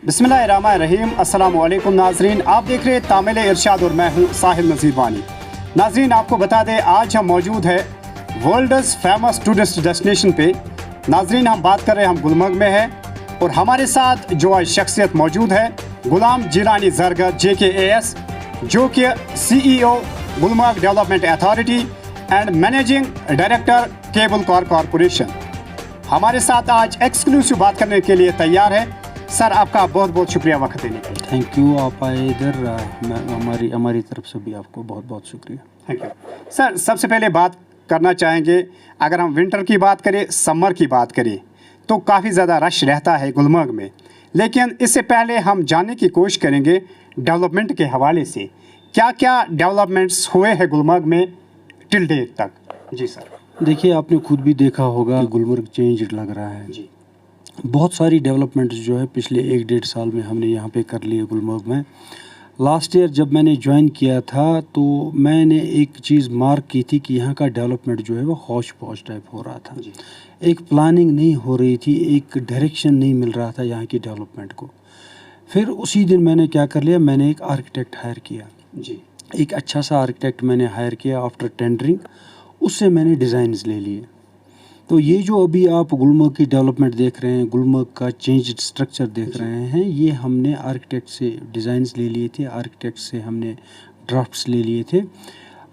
बिस्मिल्लाहिर्रहमानिर्रहीम। अस्सलाम वालेकुम नाजरीन, आप देख रहे हैं तामिल इरशाद और मैं हूं साहिल नज़ीर वानी। नाजरीन, आपको बता दें आज हम मौजूद है वर्ल्ड्स फेमस टूरिस्ट डेस्टिनेशन पे। नाजरीन, हम बात कर रहे हैं, हम गुलमर्ग में है और हमारे साथ जो आज शख्सियत मौजूद है गुलाम जिलानी जरगर JKAS, जो कि CEO Gulmarg development authority and managing director cable corporation, हमारे साथ आज एक्सक्लूसिव बात करने के लिए तैयार है। सर, आपका बहुत बहुत शुक्रिया वक्त देने के लिए। थैंक यू, आप आए इधर। हमारी तरफ से भी आपको बहुत बहुत शुक्रिया। Thank you sir. सबसे पहले बात करना चाहेंगे, अगर हम विंटर की बात करें, समर की बात करें तो काफ़ी ज़्यादा रश रहता है गुलमर्ग में, लेकिन इससे पहले हम जानने की कोशिश करेंगे डेवलपमेंट के हवाले से क्या क्या डेवलपमेंट्स हुए हैं गुलमर्ग में टिल डेट तक। जी सर। देखिए, आपने खुद भी देखा होगा कि गुलमर्ग चेंज लग रहा है जी। बहुत सारी डेवलपमेंट्स जो है पिछले 1-1.5 साल में हमने यहाँ पे कर लिए गुलमर्ग में। लास्ट ईयर जब मैंने ज्वाइन किया था तो मैंने एक चीज़ मार्क की थी कि यहाँ का डेवलपमेंट जो है वो हौश पौश टाइप हो रहा था। एक प्लानिंग नहीं हो रही थी, एक डायरेक्शन नहीं मिल रहा था यहाँ की डेवलपमेंट को। फिर उसी दिन मैंने क्या कर लिया, मैंने एक आर्किटेक्ट हायर किया। जी। एक अच्छा सा आर्किटेक्ट मैंने हायर किया आफ्टर टेंडरिंग, उससे मैंने डिज़ाइंस ले लिए। तो ये जो अभी आप गुलमर्ग की डेवलपमेंट देख रहे हैं, गुलमर्ग का चेंज स्ट्रक्चर देख रहे हैं, ये हमने आर्किटेक्ट से डिज़ाइंस ले लिए थे, आर्किटेक्ट से हमने ड्राफ्ट्स ले लिए थे।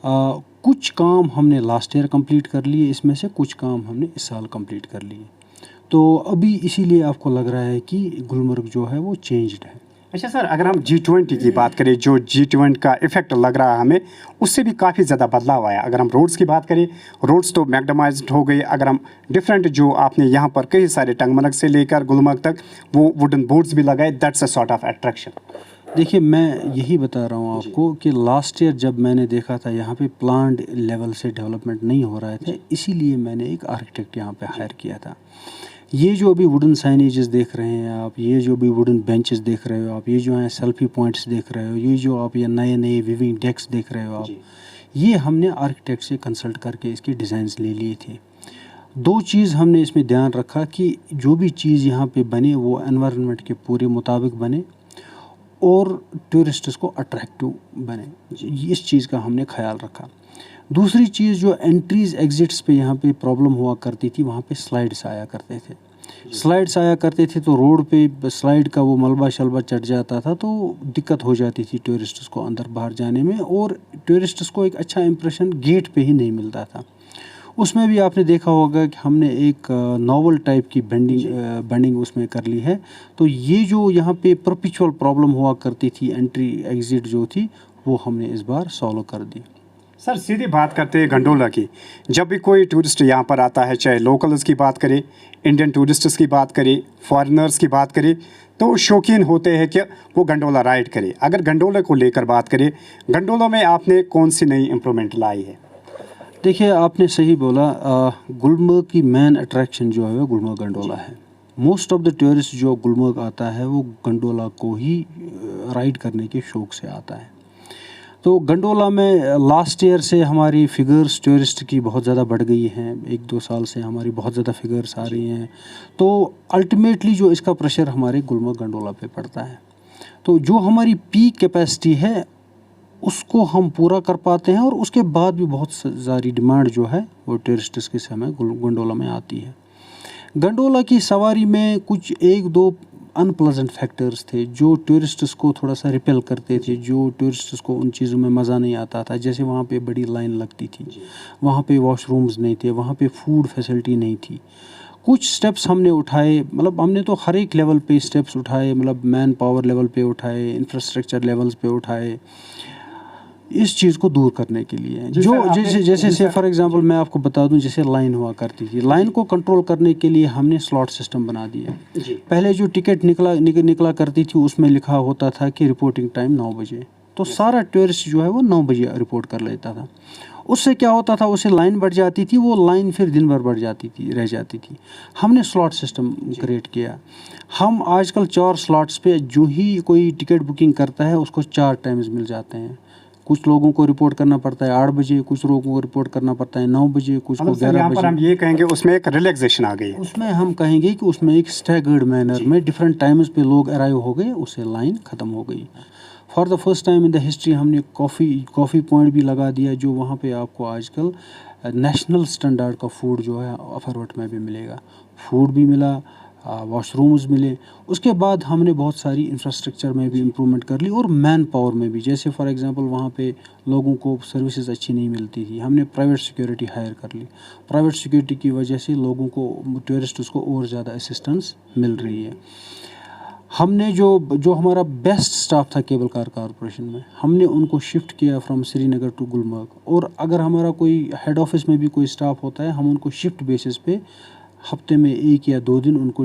कुछ काम हमने लास्ट ईयर कंप्लीट कर लिए, इसमें से कुछ काम हमने इस साल कंप्लीट कर लिए। तो अभी इसीलिए आपको लग रहा है कि गुलमर्ग जो है वो चेंज्ड है। अच्छा सर, अगर हम G20 की बात करें, जो G20 का इफ़ेक्ट लग रहा है हमें, उससे भी काफ़ी ज़्यादा बदलाव आया। अगर हम रोड्स की बात करें, रोड्स तो मैकडमाइज्ड हो गई। अगर हम डिफरेंट जो आपने यहाँ पर कई सारे टंगमर्ग से लेकर गुलमर्ग तक वो वुडन बोर्ड्स भी लगाए, that's a sort of attraction. देखिए, मैं यही बता रहा हूँ आपको कि लास्ट ईयर जब मैंने देखा था यहाँ पे प्लान्ड लेवल से डेवलपमेंट नहीं हो रहा था, इसीलिए मैंने एक आर्किटेक्ट यहाँ पे हायर किया था। ये जो अभी वुडन साइनेजेस देख रहे हैं आप, ये जो भी वुडन बेंचेस देख रहे हो आप, ये जो है सेल्फी पॉइंट्स देख रहे हो, ये जो आप ये नए नए विविंग डेक्स देख रहे हो आप, ये हमने आर्किटेक्ट से कंसल्ट करके इसके डिज़ाइंस ले लिए थे। दो चीज़ हमने इसमें ध्यान रखा कि जो भी चीज़ यहाँ पे बने वो एनवायरनमेंट के पूरे मुताबिक बने और टूरिस्ट्स को अट्रैक्टिव बने। इस चीज़ का हमने ख्याल रखा। दूसरी चीज़, जो एंट्रीज़ एग्ज़िट्स पे यहाँ पे प्रॉब्लम हुआ करती थी, वहाँ पे स्लाइड्स आया करते थे तो रोड पे स्लाइड का वो मलबा शलबा चढ़ जाता था, तो दिक्कत हो जाती थी टूरिस्ट्स को अंदर बाहर जाने में, और टूरिस्ट्स को एक अच्छा इंप्रेशन गेट पे ही नहीं मिलता था। उसमें भी आपने देखा होगा कि हमने एक नॉवल टाइप की बेंडिंग उसमें कर ली है। तो ये जो यहाँ पे परपिचुअल प्रॉब्लम हुआ करती थी, एंट्री एग्ज़िट जो थी, वो हमने इस बार सॉल्व कर दी। सर, सीधी बात करते हैं गंडोला की। जब भी कोई टूरिस्ट यहाँ पर आता है, चाहे लोकल्स की बात करें, इंडियन टूरिस्ट्स की बात करें, फॉरेनर्स की बात करें, तो शौकीन होते हैं कि वो गंडोला राइड करे। अगर गंडोला को लेकर बात करें, गंडोला में आपने कौन सी नई इम्प्रूवमेंट लाई है? देखिए, आपने सही बोला। गुलमर्ग की मेन अट्रैक्शन जो है वो गुलमर्ग गंडोला है। मोस्ट ऑफ द टूरिस्ट जो गुलमर्ग आता है वो गंडोला को ही राइड करने के शौक़ से आता है। तो गंडोला में लास्ट ईयर से हमारी फ़िगर्स टूरिस्ट की बहुत ज़्यादा बढ़ गई हैं। 1-2 साल से हमारी बहुत ज़्यादा फ़िगर्स आ रही हैं। तो अल्टीमेटली जो इसका प्रेशर हमारे गुलमर्ग गंडोला पे पड़ता है। तो जो हमारी पीक कैपेसिटी है उसको हम पूरा कर पाते हैं, और उसके बाद भी बहुत सारी डिमांड जो है वो टूरिस्ट्स के समय गंडोला में आती है। गंडोला की सवारी में कुछ 1-2 अनप्लेजेंट फैक्टर्स थे जो टूरिस्ट्स को थोड़ा सा रिपेल करते थे, जो टूरिस्ट्स को उन चीज़ों में मज़ा नहीं आता था। जैसे वहाँ पे बड़ी लाइन लगती थी, वहाँ पे वॉशरूम्स नहीं थे, वहाँ पे फूड फैसिलिटी नहीं थी। कुछ स्टेप्स हमने उठाए, मतलब हमने तो हर एक लेवल पे स्टेप्स उठाए, मतलब मैन पावर लेवल पे उठाए, इंफ्रास्ट्रक्चर लेवल्स पे उठाए, इस चीज़ को दूर करने के लिए। जो जैसे फॉर एग्जांपल मैं आपको बता दूं, जैसे लाइन हुआ करती थी, लाइन को कंट्रोल करने के लिए हमने स्लॉट सिस्टम बना दिया। पहले जो टिकट निकला करती थी उसमें लिखा होता था कि रिपोर्टिंग टाइम 9 बजे, तो सारा टूरिस्ट जो है वो 9 बजे रिपोर्ट कर लेता था। उससे क्या होता था, उससे लाइन बढ़ जाती थी, वो लाइन फिर दिन भर रह जाती थी। हमने स्लॉट सिस्टम क्रिएट किया। हम आजकल 4 स्लॉट्स पे जो ही कोई टिकट बुकिंग करता है उसको 4 टाइम्स मिल जाते हैं। कुछ लोगों को रिपोर्ट करना पड़ता है 8 बजे, कुछ लोगों को रिपोर्ट करना पड़ता है 9 बजे, कुछ को मतलब सर 11 यहाँ पर बजे। हम ये कहेंगे उसमें एक रिलैक्सेशन आ गई है। उसमें हम कहेंगे कि उसमें एक स्टैगर्ड मैनर में डिफरेंट टाइम्स पे लोग अराइव हो गए, उससे लाइन ख़त्म हो गई। For the first time in the history हमने कॉफ़ी पॉइंट भी लगा दिया, जो वहाँ पे आपको आजकल नेशनल स्टैंडर्ड का फूड जो है अफरवट में भी मिलेगा। फूड भी मिला, वॉशरूम्स मिले। उसके बाद हमने बहुत सारी इंफ्रास्ट्रक्चर में भी इम्प्रूवमेंट कर ली और मैन पावर में भी। जैसे फॉर एग्जांपल वहाँ पे लोगों को सर्विसेज अच्छी नहीं मिलती थी, हमने प्राइवेट सिक्योरिटी हायर कर ली। प्राइवेट सिक्योरिटी की वजह से लोगों को, टूरिस्ट्स को और ज़्यादा असिस्टेंस मिल रही है। हमने जो हमारा बेस्ट स्टाफ था केबल कार कॉरपोरेशन में, हमने उनको शिफ्ट किया फ्रॉम श्रीनगर टू गुलमर्ग। और अगर हमारा कोई हेड ऑफिस में भी कोई स्टाफ होता है, हम उनको शिफ्ट बेसिस पे हफ्ते में 1 या 2 दिन उनको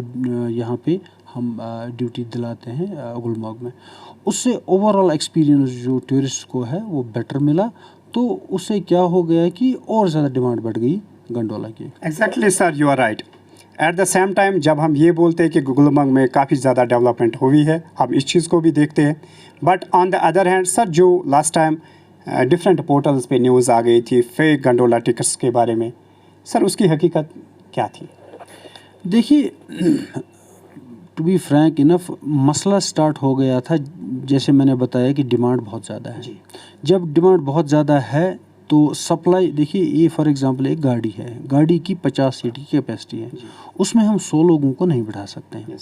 यहाँ पे हम ड्यूटी दिलाते हैं गुलमर्ग में। उससे ओवरऑल एक्सपीरियंस जो टूरिस्ट को है वो बेटर मिला। तो उससे क्या हो गया कि और ज़्यादा डिमांड बढ़ गई गंडोला की। Exactly sir, you are right. At the same time जब हम ये बोलते हैं कि गुलमर्ग में काफ़ी ज़्यादा डेवलपमेंट हुई है, हम इस चीज़ को भी देखते हैं। But on the other hand sir, जो लास्ट टाइम डिफरेंट पोर्टल्स पे न्यूज़ आ गई थी फेक गंडोला टिकट्स के बारे में, सर उसकी हकीकत क्या थी? देखिए, टू बी फ्रैंक इनफ, मसला स्टार्ट हो गया था जैसे मैंने बताया कि डिमांड बहुत ज़्यादा है। जब डिमांड बहुत ज़्यादा है तो सप्लाई, देखिए ये फॉर एग्जांपल एक गाड़ी है, गाड़ी की 50 सीट की कैपेसिटी है, उसमें हम 100 लोगों को नहीं बिठा सकते हैं।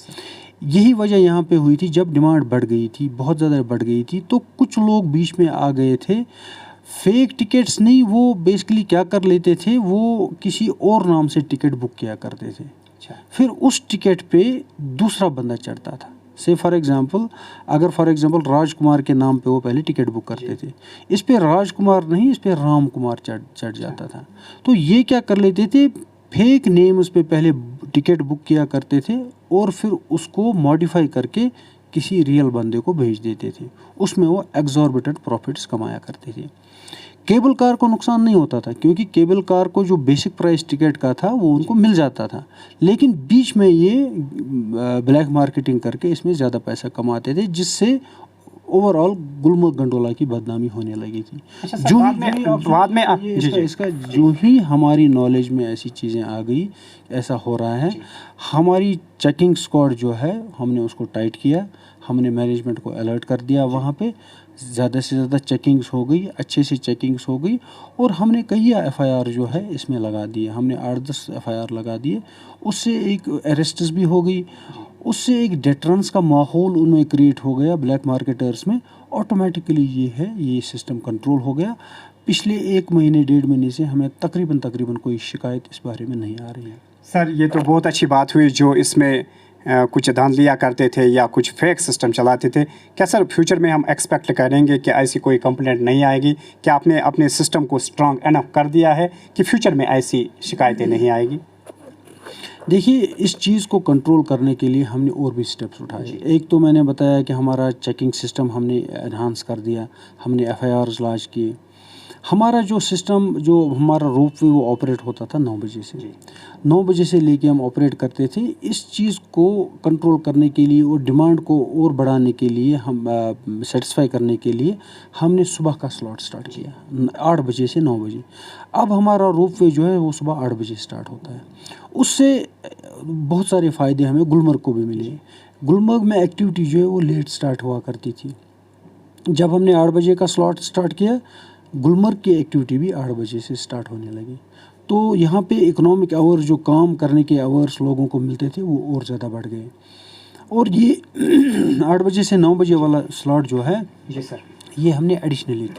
यही वजह यहाँ पे हुई थी, जब डिमांड बढ़ गई थी, बहुत ज़्यादा बढ़ गई थी, तो कुछ लोग बीच में आ गए थे। फेक टिकट्स नहीं, वो बेसिकली क्या कर लेते थे, वो किसी और नाम से टिकट बुक किया करते थे। फिर उस टिकट पे दूसरा बंदा चढ़ता था। से फॉर एग्जांपल, अगर फॉर एग्जांपल राजकुमार के नाम पे वो पहले टिकट बुक करते थे, इस पे राजकुमार नहीं, इस पे राम कुमार चढ़ जाता था। तो ये क्या कर लेते थे, फेक नेम उस पे पहले टिकट बुक किया करते थे और फिर उसको मॉडिफाई करके किसी रियल बंदे को भेज देते थे। उसमें वो एग्जॉर्बिटेंट प्रॉफिट्स कमाया करते थे। केबल कार को नुकसान नहीं होता था, क्योंकि केबल कार को जो बेसिक प्राइस टिकट का था वो उनको मिल जाता था, लेकिन बीच में ये ब्लैक मार्केटिंग करके इसमें ज़्यादा पैसा कमाते थे, जिससे ओवरऑल गुलमर्ग गंडोला की बदनामी होने लगी थी। इसका जो ही हमारी नॉलेज में ऐसी चीज़ें आ गई, ऐसा हो रहा है, हमारी चेकिंग स्क्वाड जो है हमने उसको टाइट किया, हमने मैनेजमेंट को अलर्ट कर दिया। वहाँ पे ज़्यादा से ज़्यादा चेकिंग्स हो गई, अच्छे से चेकिंग्स हो गई, और हमने कई एफआईआर जो है इसमें लगा दिए। हमने 8-10 एफआईआर लगा दिए, उससे एक अरेस्ट्स भी हो गई, उससे एक डेटरेंस का माहौल उनमें क्रिएट हो गया ब्लैक मार्केटर्स में। ऑटोमेटिकली ये सिस्टम कंट्रोल हो गया। पिछले 1 महीने 1.5 महीने से हमें तकरीबन कोई शिकायत इस बारे में नहीं आ रही है। सर ये तो बहुत अच्छी बात हुई, जो इसमें कुछ धांधलियाँ करते थे या कुछ फेक सिस्टम चलाते थे। क्या सर फ्यूचर में हम एक्सपेक्ट करेंगे कि ऐसी कोई कंप्लेंट नहीं आएगी? क्या आपने अपने सिस्टम को स्ट्रांग इनफ कर दिया है कि फ्यूचर में ऐसी शिकायतें नहीं आएगी? देखिए, इस चीज़ को कंट्रोल करने के लिए हमने और भी स्टेप्स उठाए। एक तो मैंने बताया कि हमारा चेकिंग सिस्टम हमने एनहांस कर दिया, हमने एफआईआर्स लॉन्च किए। हमारा जो सिस्टम, जो हमारा रोप वे, वो ऑपरेट होता था 9 बजे से। 9 बजे से लेके हम ऑपरेट करते थे। इस चीज़ को कंट्रोल करने के लिए और डिमांड को और बढ़ाने के लिए, हम सेटिस्फाई करने के लिए हमने सुबह का स्लॉट स्टार्ट किया 8 बजे से 9 बजे। अब हमारा रोप वे जो है वो सुबह 8 बजे स्टार्ट होता है। उससे बहुत सारे फ़ायदे हमें गुलमर्ग को भी मिले। गुलमर्ग में एक्टिविटी जो है वो लेट स्टार्ट हुआ करती थी। जब हमने 8 बजे का स्लॉट स्टार्ट किया, गुलमर्ग की एक्टिविटी भी 8 बजे से स्टार्ट होने लगी। तो यहाँ पे इकोनॉमिक आवर, जो काम करने के आवर्स लोगों को मिलते थे, वो और ज़्यादा बढ़ गए। और ये 8 बजे से 9 बजे वाला स्लॉट जो है, जी सर, ये हमने एडिशनली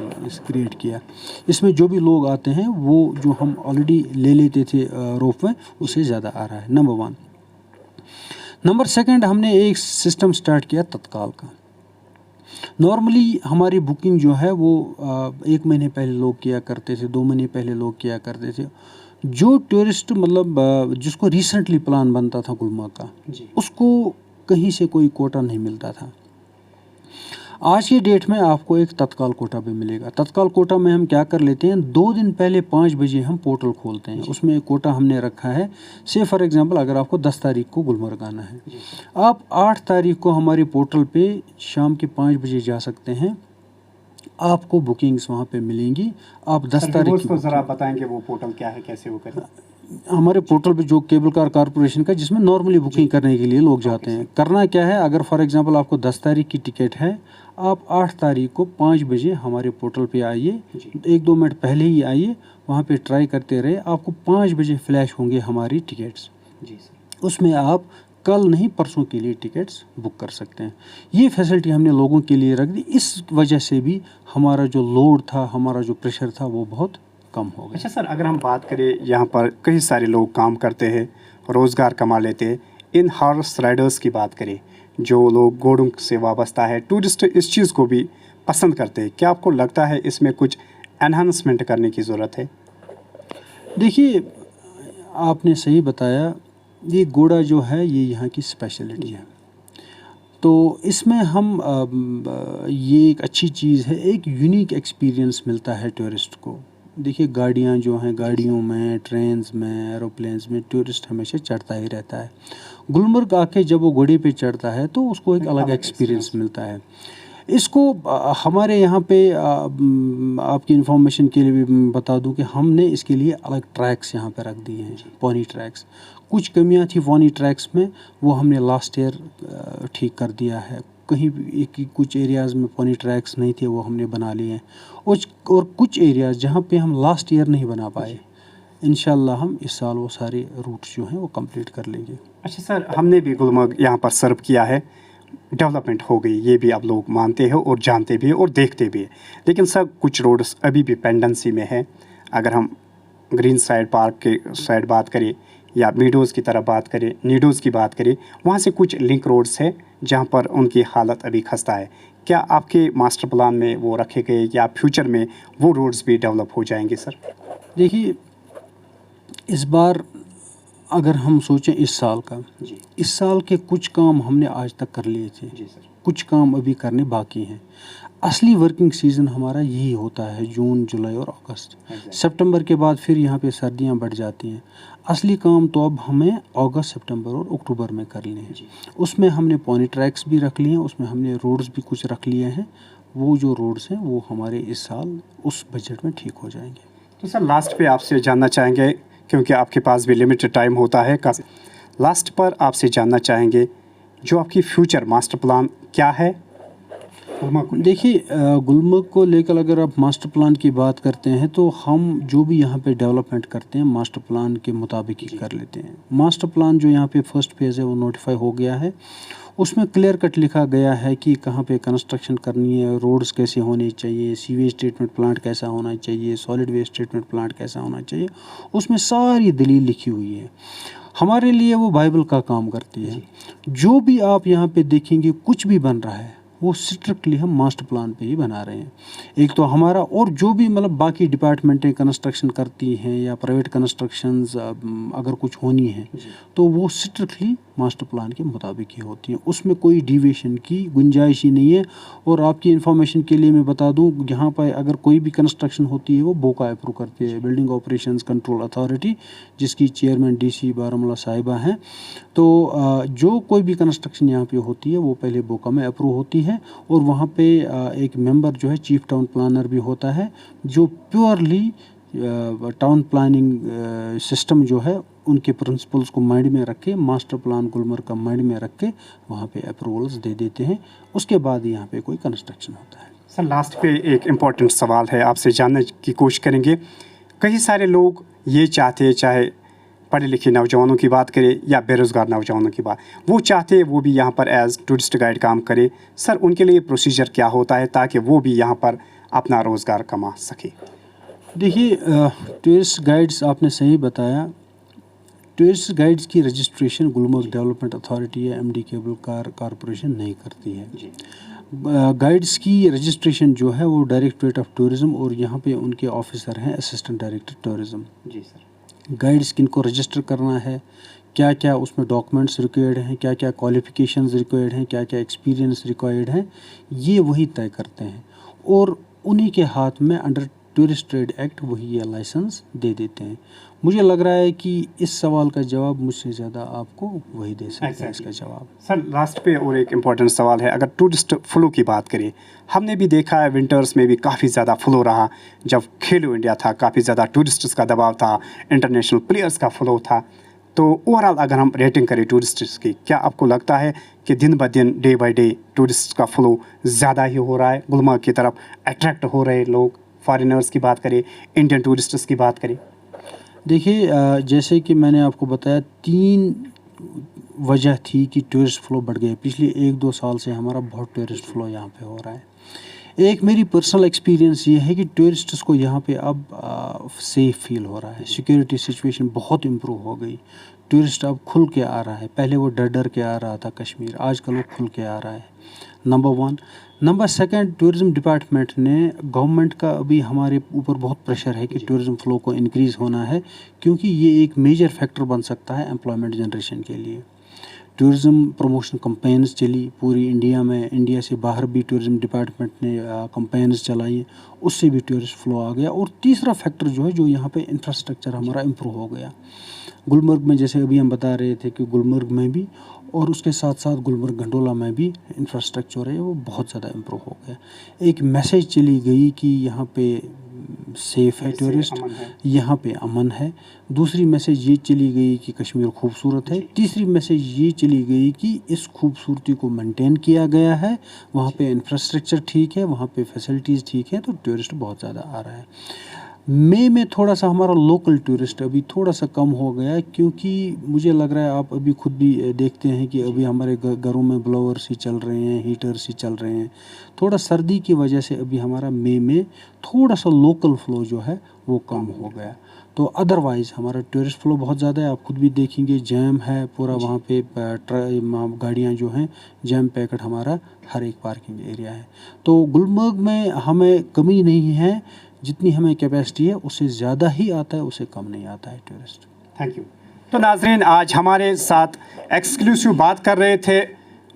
क्रिएट किया। इसमें जो भी लोग आते हैं, वो जो हम ऑलरेडी ले लेते थे रोप में, उससे ज़्यादा आ रहा है, नंबर 1। नंबर 2, हमने एक सिस्टम स्टार्ट किया तत्काल का। नॉर्मली हमारी बुकिंग जो है वो 1 महीने पहले लोग किया करते थे, 2 महीने पहले लोग किया करते थे। जो टूरिस्ट, मतलब जिसको रिसेंटली प्लान बनता था गुलमर्ग का, उसको कहीं से कोई कोटा नहीं मिलता था। आज के डेट में आपको एक तत्काल कोटा भी मिलेगा। तत्काल कोटा में हम क्या कर लेते हैं, 2 दिन पहले 5 बजे हम पोर्टल खोलते हैं। उसमें एक कोटा हमने रखा है। से फॉर एग्जांपल, अगर आपको 10 तारीख को गुलमर्ग आना है, आप 8 तारीख को हमारे पोर्टल पे शाम के 5 बजे जा सकते हैं। आपको बुकिंग्स वहाँ पे मिलेंगी। आप 10 तारीख की को ज़रा बताएंगे वो पोर्टल क्या है, कैसे वो करें? हमारे पोर्टल पे जो केबल कार कॉरपोरेशन का, जिसमें नॉर्मली बुकिंग करने के लिए लोग जाते हैं। करना क्या है, अगर फॉर एग्जांपल आपको 10 तारीख की टिकट है, आप 8 तारीख को 5 बजे हमारे पोर्टल पे आइए, 1-2 मिनट पहले ही आइए, वहाँ पे ट्राई करते रहे, आपको 5 बजे फ्लैश होंगे हमारी टिकट्स। जी सर। उसमें आप कल नहीं परसों के लिए टिकट्स बुक कर सकते हैं। ये फैसिलिटी हमने लोगों के लिए रख दी। इस वजह से भी हमारा जो लोड था, हमारा जो प्रेशर था, वो बहुत कम हो गया। अच्छा सर, अगर हम बात करें, यहाँ पर कई सारे लोग काम करते हैं, रोज़गार कमा लेते हैं। इन हॉर्स राइडर्स की बात करें, जो लोग घोड़ों से वाबस्ता है, टूरिस्ट इस चीज़ को भी पसंद करते हैं। क्या आपको लगता है इसमें कुछ एनहांसमेंट करने की ज़रूरत है? देखिए, आपने सही बताया, ये घोड़ा जो है ये यहाँ की स्पेशलिटी है। तो इसमें हम ये एक अच्छी चीज़ है, एक यूनिक एक्सपीरियंस मिलता है टूरिस्ट को। देखिए, गाड़ियाँ जो हैं, गाड़ियों में, ट्रेन्स में, एरोप्लेन्स में टूरिस्ट हमेशा चढ़ता ही रहता है। गुलमर्ग आके जब वो घोड़े पे चढ़ता है तो उसको एक अलग एक्सपीरियंस मिलता है। इसको हमारे यहाँ पे आपकी इन्फॉर्मेशन के लिए भी बता दूं कि हमने इसके लिए अलग ट्रैक्स यहाँ पे रख दिए हैं, पोनी ट्रैक्स। कुछ कमियाँ थी पोनी ट्रैक्स में, वो हमने लास्ट ईयर ठीक कर दिया है। कहीं कुछ एरियाज़ में पोनी ट्रैक्स नहीं थे, वो हमने बना लिए हैं। और कुछ एरियाज़ जहाँ पे हम लास्ट ईयर नहीं बना पाए, इंशाल्लाह हम इस साल वो सारे रूट्स जो हैं वो कंप्लीट कर लेंगे। अच्छा सर, हमने भी गुलमर्ग यहाँ पर सर्व किया है, डेवलपमेंट हो गई, ये भी आप लोग मानते हो और जानते भी हैं और देखते भी हैं। लेकिन सर, कुछ रोड्स अभी भी पेंडेंसी में है। अगर हम ग्रीन साइड पार्क के साइड बात करें या मीडोज़ की तरफ बात करें, नीडोज़ की बात करें, वहाँ से कुछ लिंक रोड्स है जहाँ पर उनकी हालत अभी खस्ता है। क्या आपके मास्टर प्लान में वो रखे गए या फ्यूचर में वो रोड्स भी डेवलप हो जाएंगे सर? देखिए, इस बार अगर हम सोचें इस साल का, इस साल के कुछ काम हमने आज तक कर लिए थे। जी सर। कुछ काम अभी करने बाकी हैं। असली वर्किंग सीज़न हमारा यही होता है, जून, जुलाई और अगस्त। सितंबर के बाद फिर यहाँ पे सर्दियाँ बढ़ जाती हैं। असली काम तो अब हमें अगस्त, सितंबर और अक्टूबर में कर लिए हैं। उसमें हमने पोनी ट्रैक्स भी रख लिए हैं, उसमें हमने रोड्स भी कुछ रख लिए हैं। वो जो रोड्स हैं वो हमारे इस साल उस बजट में ठीक हो जाएंगे। तो सर, लास्ट पे आपसे जानना चाहेंगे, क्योंकि आपके पास भी लिमिटेड टाइम होता है, लास्ट पर आपसे जानना चाहेंगे जो आपकी फ्यूचर मास्टर प्लान क्या है? देखिए, गुलमर्ग को लेकर अगर आप मास्टर प्लान की बात करते हैं तो हम जो भी यहाँ पे डेवलपमेंट करते हैं मास्टर प्लान के मुताबिक ही कर लेते हैं। मास्टर प्लान जो यहाँ पे फर्स्ट फेज़ है वो नोटिफाई हो गया है। उसमें क्लियर कट लिखा गया है कि कहाँ पे कंस्ट्रक्शन करनी है, रोड्स कैसे होने चाहिए, सीवेज ट्रीटमेंट प्लांट कैसा होना चाहिए, सॉलिड वेस्ट ट्रीटमेंट प्लांट कैसा होना चाहिए। उसमें सारी दलील लिखी हुई है। हमारे लिए वो बाइबल का काम करती है। जो भी आप यहाँ पे देखेंगे कुछ भी बन रहा है वो स्ट्रिक्टली हम मास्टर प्लान पे ही बना रहे हैं। एक तो हमारा, और जो भी मतलब बाकी डिपार्टमेंटें कंस्ट्रक्शन करती हैं या प्राइवेट कंस्ट्रक्शंस अगर कुछ होनी है तो वो स्ट्रिक्टली मास्टर प्लान के मुताबिक ही होती हैं। उसमें कोई डिविएशन की गुंजाइश ही नहीं है। और आपकी इन्फॉर्मेशन के लिए मैं बता दूं, यहाँ पर अगर कोई भी कंस्ट्रक्शन होती है वो बोका अप्रूव करती है, बिल्डिंग ऑपरेशंस कंट्रोल अथॉरिटी, जिसकी चेयरमैन DC बारामूला साहिबा हैं। तो जो कोई भी कंस्ट्रक्शन यहाँ पे होती है वो पहले बोका में अप्रूव होती है। और वहाँ पे एक मेंबर जो है चीफ टाउन प्लानर भी होता है, जो प्योरली टाउन प्लानिंग सिस्टम जो है उनके प्रिंसिपल्स को माइंड में रख के, मास्टर प्लान गुलमर्ग का माइंड में रख के वहाँ पे अप्रूवल्स दे देते हैं। उसके बाद यहाँ पे कोई कंस्ट्रक्शन होता है। सर, लास्ट पे एक इम्पॉर्टेंट सवाल है, आपसे जानने की कोशिश करेंगे। कई सारे लोग ये चाहते हैं, चाहे पढ़े लिखे नौजवानों की बात करें या बेरोज़गार नौजवानों की बात, वो चाहते हैं वो भी यहाँ पर एज टूरिस्ट गाइड काम करे। सर, उनके लिए प्रोसीजर क्या होता है ताकि वो भी यहाँ पर अपना रोज़गार कमा सके? देखिए, टूरिस्ट गाइड्स, आपने सही बताया, टूरिस्ट गाइड्स की रजिस्ट्रेशन गुलमर्ग डेवलपमेंट अथॉरिटी या MD केबल कार कॉरपोरेशन नहीं करती है। गाइड्स की रजिस्ट्रेशन जो है वो डायरेक्टरेट ऑफ टूरिज़्म, और यहाँ पे उनके ऑफिसर हैं असिस्टेंट डायरेक्टर टूरिज़्म। जी सर। गाइड्स किनको रजिस्टर करना है, क्या क्या उसमें डॉक्यूमेंट्स रिक्वायर्ड हैं, क्या क्या क्वालिफ़िकेशंस रिक्वायर्ड हैं, क्या क्या एक्सपीरियंस रिक्वायर्ड हैं, ये वही तय करते हैं। और उन्हीं के हाथ में अंडर टूरिस्ट ट्रेड एक्ट वही ये लाइसेंस दे देते हैं। मुझे लग रहा है कि इस सवाल का जवाब मुझसे ज़्यादा आपको वही दे सकते हैं इसका जवाब। सर लास्ट पे और एक इम्पॉर्टेंट सवाल है, अगर टूरिस्ट फ्लो की बात करें, हमने भी देखा है विंटर्स में भी काफ़ी ज़्यादा फ्लो रहा। जब खेलो इंडिया था काफ़ी ज़्यादा टूरिस्ट्स का दबाव था, इंटरनेशनल प्लेयर्स का फ्लो था। तो ओवरऑल अगर हम रेटिंग करें टूरिस्ट्स की, क्या आपको लगता है कि दिन ब दिन डे बाय डे टूरिस्ट का फ्लो ज़्यादा ही हो रहा है, गुलमर्ग की तरफ अट्रैक्ट हो रहे लोग? फॉरेनर्स की बात करें, इंडियन टूरिस्ट्स की बात करें। देखिए जैसे कि मैंने आपको बताया 3 वजह थी कि टूरिस्ट फ़्लो बढ़ गए। पिछले 1-2 साल से हमारा बहुत टूरिस्ट फ़्लो यहाँ पे हो रहा है। एक मेरी पर्सनल एक्सपीरियंस ये है कि टूरिस्ट्स को यहाँ पे अब सेफ़ फील हो रहा है। सिक्योरिटी सिचुएशन बहुत इम्प्रूव हो गई। टूरिस्ट अब खुल के आ रहा है। पहले वो डर डर के आ रहा था कश्मीर, आजकल वो खुल के आ रहा है। नंबर 1। नंबर 2, टूरिज़्म डिपार्टमेंट ने, गवर्नमेंट का अभी हमारे ऊपर बहुत प्रेशर है कि टूरिज़्म फ़्लो को इंक्रीज़ होना है, क्योंकि ये एक मेजर फैक्टर बन सकता है एम्प्लॉयमेंट जनरेशन के लिए। टूरिज़्म प्रमोशन कैंपेन्स चली पूरी इंडिया में, इंडिया से बाहर भी टूरिज़्म डिपार्टमेंट ने कैंपेन्स चलाई, उससे भी टूरिस्ट फ़्लो आ गया। और तीसरा फैक्टर जो है, जो यहाँ पे इंफ्रास्ट्रक्चर हमारा इम्प्रूव हो गया। गुलमर्ग में जैसे अभी हम बता रहे थे कि गुलमर्ग में भी और उसके साथ साथ गुलमर्ग गंडोला में भी इंफ्रास्ट्रक्चर है वो बहुत ज़्यादा इम्प्रूव हो गया। एक मैसेज चली गई कि यहाँ पे सेफ़ है टूरिस्ट, यहाँ पे अमन है। दूसरी मैसेज ये चली गई कि कश्मीर खूबसूरत है। तीसरी मैसेज ये चली गई कि इस खूबसूरती को मेंटेन किया गया है, वहाँ पे इंफ्रास्ट्रक्चर ठीक है, वहाँ पे फैसिलिटीज़ ठीक है, तो टूरिस्ट बहुत ज़्यादा आ रहा है। मई में थोड़ा सा हमारा लोकल टूरिस्ट अभी थोड़ा सा कम हो गया, क्योंकि मुझे लग रहा है आप अभी खुद भी देखते हैं कि अभी हमारे घरों में ब्लोअर्स ही चल रहे हैं, हीटर्स ही चल रहे हैं। थोड़ा सर्दी की वजह से अभी हमारा मई में थोड़ा सा लोकल फ़्लो जो है वो कम हो गया। तो अदरवाइज़ हमारा टूरिस्ट फ़्लो बहुत ज़्यादा है। आप खुद भी देखेंगे जैम है पूरा वहाँ पे, गाड़ियाँ जो हैं जैम पैकेट हमारा हर एक पार्किंग एरिया है। तो गुलमर्ग में हमें कमी नहीं है, जितनी हमें कैपेसिटी है उससे ज़्यादा ही आता है, उससे कम नहीं आता है टूरिस्ट। Thank you. तो नाजरीन, आज हमारे साथ एक्सक्लूसिव बात कर रहे थे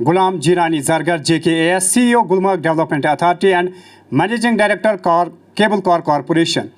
Ghulam Jeerani Zargar, JKAS CEO Gulmarg development authority and managing director cable corporation.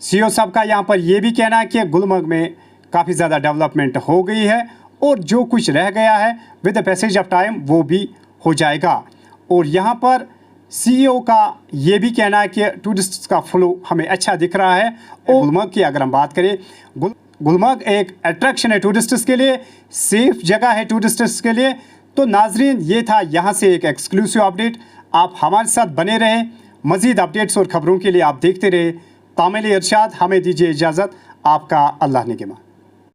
CEO साहब का यहाँ पर ये भी कहना है कि गुलमर्ग में काफ़ी ज़्यादा डेवलपमेंट हो गई है और जो कुछ रह गया है with the passage of time वो भी हो जाएगा। और यहाँ पर CEO का ये भी कहना है कि टूरिस्ट का फ्लो हमें अच्छा दिख रहा है। और गुलमर्ग की अगर हम बात करें, गुलमर्ग एक अट्रैक्शन है टूरिस्ट्स के लिए, सेफ जगह है टूरिस्ट्स के लिए। तो नाजरीन, ये था यहाँ से एक एक्सक्लूसिव अपडेट। आप हमारे साथ बने रहें। मज़ीद अपडेट्स और ख़बरों के लिए आप देखते रहे तामिल इरशाद। हमें दीजिए इजाज़त। आपका अल्लाह निगहबान।